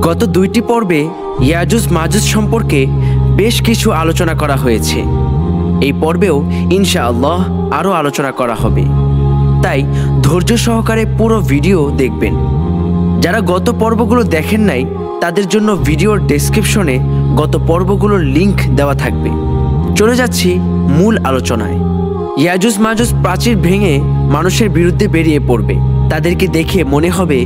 গত 2টি পর্বে ইয়াজুজ মাজুজ সম্পর্কে বেশ কিছু আলোচনা করা হয়েছে। এই পর্বেও ইনশাআল্লাহ আরও আলোচনা করা হবে, তাই ধৈর্য সহকারে পুরো ভিডিও দেখবেন। যারা গত পর্বগুলো দেখেন নাই তাদের জন্য ভিডিওর ডেসক্রিপশনে গত পর্বগুলোর লিংক দেওয়া থাকবে। চলে যাচ্ছি মূল আলোচনায়। ইয়াজুজ মাজুজ প্রাচীর ভেঙে মানুষের বিরুদ্ধে বেরিয়ে পড়বে। তাদেরকে দেখে মনে হবে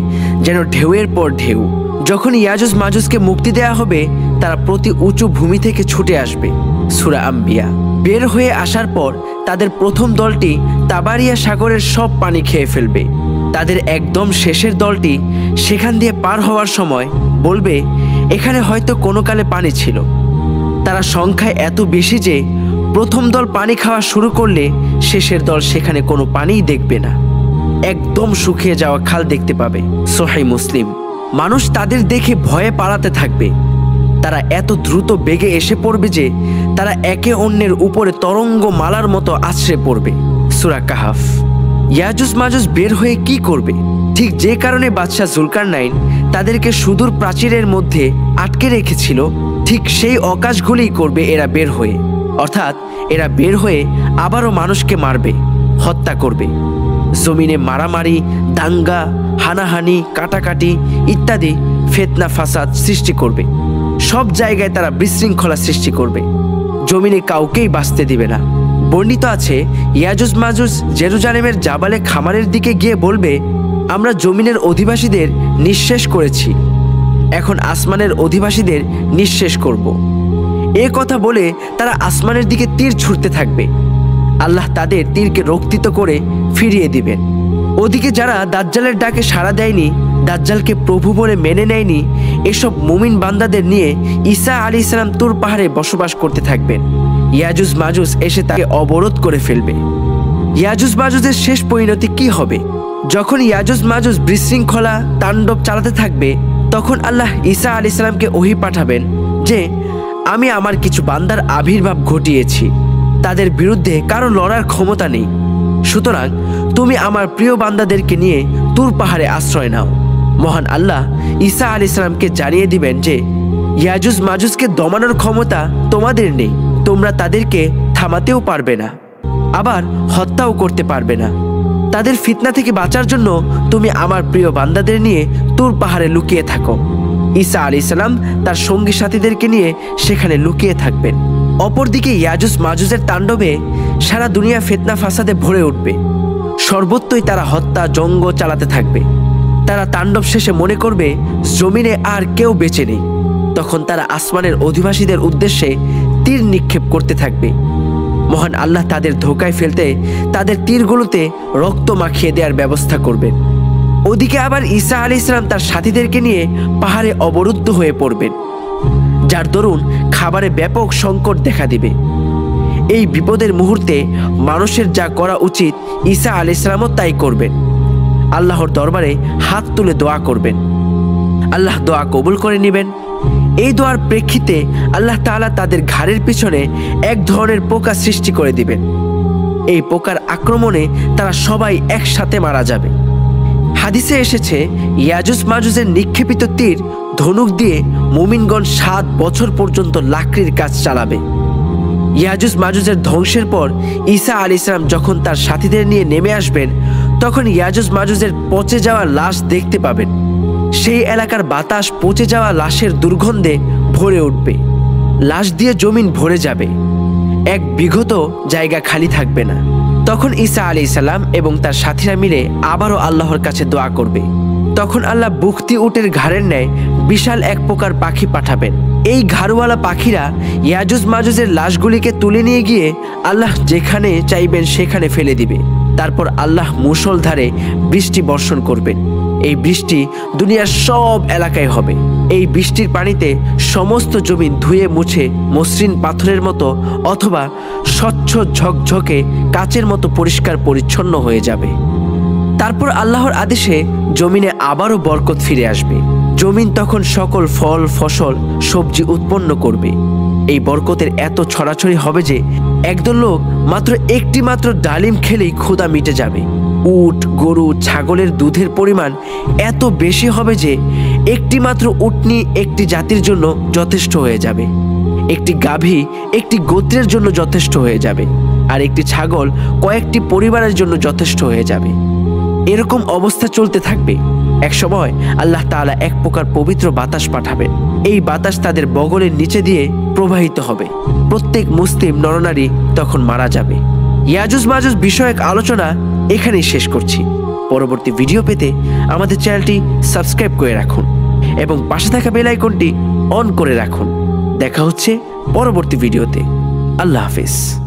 যেন ঢেউয়ের পর ঢেউ। যখন ইয়াজুজ মাজুজকে মুক্তি দেয়া হবে, তারা প্রতি উঁচু ভূমি থেকে ছুটে আসবে। সূরা আম্বিয়া। বের হয়ে আসার পর তাদের প্রথম দলটি তাবারিয়া সাগরের সব পানি খেয়ে ফেলবে। তাদের একদম শেষের দলটি সেখান দিয়ে পার হওয়ার সময় বলবে, এখানে হয়তো কোনো কালে পানি ছিল। তারা সংখ্যায় এত বেশি যে প্রথম দল পানি খাওয়া শুরু করলে শেষের দল সেখানে কোনো পানিই দেখবে না, একদম শুকিয়ে যাওয়া খাল দেখতে পাবে। সহিহ মুসলিম। মানুষ তাদের দেখে ভয়ে পালাতে থাকবে। তারা এত দ্রুত বেগে এসে পড়বে যে তারা একে অন্যের উপরে তরঙ্গ মালার মতো আছড়ে পড়বে। সূরা কাহাফ। ইয়াজুজ মাজুজ বের হয়ে কি করবে? ঠিক যে কারণে বাদশাহ জুলকারনাইন তাদেরকে সুদূর প্রাচীরের মধ্যে আটকে রেখেছিল, ঠিক সেই অকাজগুলিই করবে এরা বের হয়ে। অর্থাৎ এরা বের হয়ে আবারও মানুষকে মারবে, হত্যা করবে। জমিনে মারামারি, দাঙ্গা, হানাহানি, কাটাকাটি ইত্যাদি ফিতনা ফাসাদ সৃষ্টি করবে। সব জায়গায় তারা বিশৃঙ্খলা সৃষ্টি করবে। জমিনে কাউকেই বাঁচতে দিবে না। বর্ণিত আছে, ইয়াজুজ মাজুজ জেরুজালেমের জাবালে খামারের দিকে গিয়ে বলবে, আমরা জমিনের অধিবাসীদের নিঃশেষ করেছি, এখন আসমানের অধিবাসীদের নিঃশেষ করব। এ কথা বলে তারা আসমানের দিকে তীর ছুঁড়তে থাকবে। আল্লাহ তাদের তীরকে রক্তিত করে ফিরিয়ে দিবেন। ওদিকে যারা দাজ্জালের ডাকে সাড়া দেয়নি, দাজ্জালকে প্রভু বলে মেনে নেয়নি, এসব মুমিন বান্দাদের নিয়ে ঈসা আলাইহিস সালাম তুর পাহাড়ে বসবাস করতে থাকবেন। ইয়াজুজ মাজুজ এসে তাকে অবরোধ করে ফেলবে। ইয়াজুজ মাজুজের শেষ পরিণতি কি হবে? যখন ইয়াজুজ মাজুজ বিশৃঙ্খলা তাণ্ডব চালাতে থাকবে, তখন আল্লাহ ঈসা আলাইহিস সালামকে ওহী পাঠাবেন যে, আমি আমার কিছু বান্দার আবির্ভাব ঘটিয়েছি, তাদের বিরুদ্ধে কারো লড়ার ক্ষমতা নেই, সুতরাং তুমি আমার প্রিয় বান্দাদেরকে নিয়ে তুর পাহাড়ে আশ্রয় নাও। মহান আল্লাহ ঈসা আলাইহিস সালামকে জানিয়ে দিবেন যে ইয়াজুজ মাজুজকে দমানোর ক্ষমতা তোমাদের নেই, তোমরা তাদেরকে থামাতেও পারবে না, আবার হত্যাও করতে পারবে না। তাদের ফিতনা থেকে বাঁচার জন্য তুমি আমার প্রিয় বান্দাদের নিয়ে তুর পাহাড়ে লুকিয়ে থাকো। ঈসা আলাইহিস সালাম তার সঙ্গী সাথীদেরকে নিয়ে সেখানে লুকিয়ে থাকবেন। অপরদিকে ইয়াজুজ মাজুজের তাণ্ডবে সারা দুনিয়া ফিতনা ফাসাদে ভরে উঠবে। সর্বত্রই তারা হত্যা জঙ্গ চালাতে থাকবে। তারা তাণ্ডব শেষে মনে করবে জমিনে আর কেউ বেঁচে নেই। তখন তারা আসমানের অধিবাসীদের উদ্দেশ্যে তীর নিক্ষেপ করতে থাকবে। মহান আল্লাহ তাদের ধোঁকায় ফেলতে তাদের তীরগুলোতে রক্ত মাখিয়ে দেওয়ার ব্যবস্থা করবেন। ওদিকে আবার ঈসা আলাইহিস সালাম তার সাথীদেরকে নিয়ে পাহাড়ে অবরুদ্ধ হয়ে পড়বেন, যার দরুন খাবারে ব্যাপক সংকট দেখা দিবে। এই বিপদের মুহূর্তে মানুষের যা করা উচিত ঈসা আলাইহিস সালামও তাই করবেন। আল্লাহর দরবারে হাত তুলে দোয়া করবেন, আল্লাহ দোয়া কবুল করে নেবেন। এই দোয়ার প্রেক্ষিতে আল্লাহ তাআলা তাদের ঘাড়ের পিছনে এক ধরনের পোকা সৃষ্টি করে দিবেন। এই পোকার আক্রমণে তারা সবাই একসাথে মারা যাবে। হাদিসে এসেছে, ইয়াজুজ মাজুজের নিক্ষেপিত তীর ধনুক দিয়ে মুমিনগণ 7 বছর পর্যন্ত লাকড়ির কাজ চালাবে। ইয়াজুজ মাজুজের ধ্বংসের পর ঈসা আলাইহিস সালাম যখন তার সাথীদের নিয়ে নেমে আসবেন, তখন ইয়াজুজ মাজুজের পচে যাওয়া লাশ দেখতে পাবেন। সেই এলাকার বাতাস পচে যাওয়া লাশের দুর্গন্ধে ভরে উঠবে। লাশ দিয়ে জমিন ভরে যাবে, এক বিঘত জায়গা খালি থাকবে না। তখন ঈসা আলাইহিস সালাম এবং তার সাথীরা মিলে আবারও আল্লাহর কাছে দোয়া করবে। তখন আল্লাহ বুখতি উটের ঘাড়ের ন্যায় বিশাল এক প্রকার পাখি পাঠাবেন। এই ঘাড়ওয়ালা পাখিরা ইয়াজুজ মাজুজের লাশগুলিকে তুলে নিয়ে গিয়ে আল্লাহ যেখানে চাইবেন সেখানে ফেলে দিবে। তারপর আল্লাহ মুষলধারে বৃষ্টি বর্ষণ করবেন। এই বৃষ্টি দুনিয়ার সব এলাকায় হবে। এই বৃষ্টির পানিতে সমস্ত জমিন ধুয়ে মুছে মসৃণ পাথরের মতো অথবা স্বচ্ছ ঝকঝকে কাচের মতো পরিষ্কার পরিচ্ছন্ন হয়ে যাবে। তারপর আল্লাহর আদেশে জমিনে আবারও বরকত ফিরে আসবে। জমিন তখন সকল ফল ফসল সবজি উৎপন্ন করবে। এই বরকতের এত ছড়াছড়ি হবে যে একদল লোক মাত্র একটি মাত্র ডালিম খেলেই ক্ষুধা মিটে যাবে। উট, গরু, ছাগলের দুধের পরিমাণ এত বেশি হবে যে একটি মাত্র উটনি একটি জাতির জন্য যথেষ্ট হয়ে যাবে, একটি গাভী একটি গোত্রের জন্য যথেষ্ট হয়ে যাবে, আর একটি ছাগল কয়েকটি পরিবারের জন্য যথেষ্ট হয়ে যাবে। এরকম অবস্থা চলতে থাকবে। এক সময় আল্লাহ তাআলা এক প্রকার পবিত্র বাতাস পাঠাবেন। এই বাতাস তাদের বগলের নিচে দিয়ে প্রবাহিত হবে। প্রত্যেক মুসলিম নরনারী তখন মারা যাবে। ইয়াজুজ মাজুজ বিষয়ক আলোচনা এখানেই শেষ করছি। পরবর্তী ভিডিও পেতে আমাদের চ্যানেলটি সাবস্ক্রাইব করে রাখুন এবং পাশে থাকা বেল আইকনটি অন করে রাখুন। দেখা হচ্ছে পরবর্তী ভিডিওতে। আল্লাহ হাফেজ।